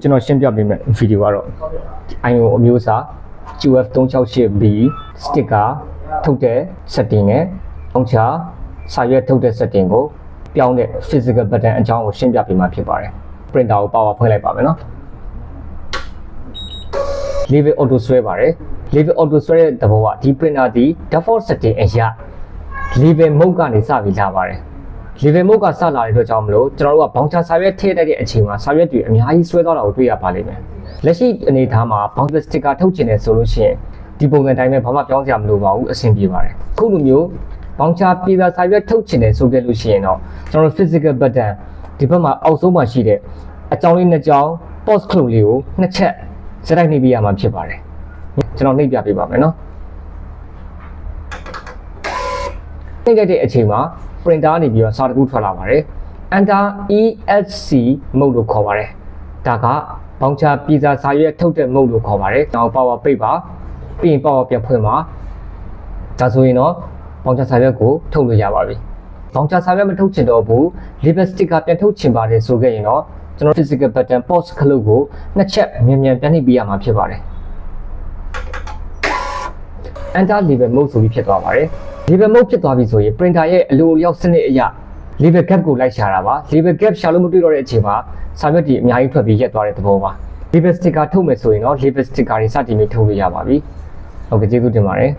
ကျွန်တော်ရှင်းပြပေးမယ့်ဗီဒီယိုကတော့ IO အမျိုးအစား QF368B sticker ထုတ်တဲ့ setting နဲ့ပေါင်းချစာရွက်ထုတ်တဲ့ setting ကိုပြောင်းတဲ့ physical button အကြောင်းကိုရှင်းပြပေးမှာဖြစ်ပါတယ် printer ကို power ဖွင့်လိုက်ပါမယ်နော် level auto ဆွဲပါတယ် level auto ဆွဲတဲ့သဘောကဒီ printer ဒီ default setting အရာ level mode ကနေစပြီးလာပါတယ် level mode ကစလာတဲ့အတွက်ကြောင့်မလို့ကျွန်တော်တို့ကဘောင်ချစာရွက်ထည့်တဲ့အချိန်မှာစာရွက်တွေအများကြီးဆွဲသွားတာကိုတွေ့ရပါလိမ့်မယ်လက်ရှိအနေအထားမှာဘောင် sticker ထုတ်ချင်တယ်ဆိုလို့ရှိရင်ဒီပုံစံတိုင်းပဲဘာမှပြောင်းစရာမလိုပါဘူးအဆင်ပြေပါတယ်ခုလိုမျိုးဘောင်ချပြေစာစာရွက်ထုတ်ချင်တယ်ဆိုခဲ့လို့ရှိရင်တော့ကျွန်တော်တို့ physical button ဒီဘက်မှာအောက်ဆုံးမှာရှိတဲ့အကြောင်းလေးနှစ်ကြောင်း pause ခလုတ်လေးကိုနှစ်ချက်စတိုက်နှိပ်ပြရမှာဖြစ်ပါတယ်ကျွန်တော်နှိပ်ပြပေးပါမယ်နော်နှိပ်လိုက်တဲ့အချိန်မှာ printer နေပြီးတော့စာတကူထွက်လာပါတယ် Enter ESC mode လို့ခေါ်ပါတယ်ဒါကဘောင်ချပြေစာစာရွက်ထုတ်တဲ့ mode လို့ခေါ်ပါတယ်ကျွန်တော် power ပိတ်ပါပြီးရင် power ပြန်ဖွင့်ပါဒါဆိုရင်တော့ဘောင်ချစာရွက်ကိုထုတ်လို့ရပါပြီဘောင်ချစာရွက်မထုတ်ချင်တော့ဘူး label sticker ပြန်ထုတ်ချင်ပါတယ်ဆိုခဲ့ရင်တော့ကျွန်တော် physical button pause ခလုတ်ကိုနှစ်ချက်မြန်မြန်ပြန်နှိပ်ပေးရမှာဖြစ်ပါတယ် Enter label mode ဆိုပြီးဖြစ်သွားပါတယ်label mode ဖြစ်သွားပြီဆိုရင် printer ရဲ့အလိုအလျောက်စနစ်အရ label gap ကိုလိုက်ရှာတာပါ label gap ရှာလို့မတွေ့တော့တဲ့အချိန်မှာစာရွက်တွေအများကြီးထွက်ပြီးရက်သွားတဲ့သဘောပါ label sticker ထုတ်မယ်ဆိုရင်တော့ label sticker တွေစတင်ပြီးထုတ်လို့ရပါပြီဟုတ်ကဲ့ကျေးဇူးတင်ပါတယ်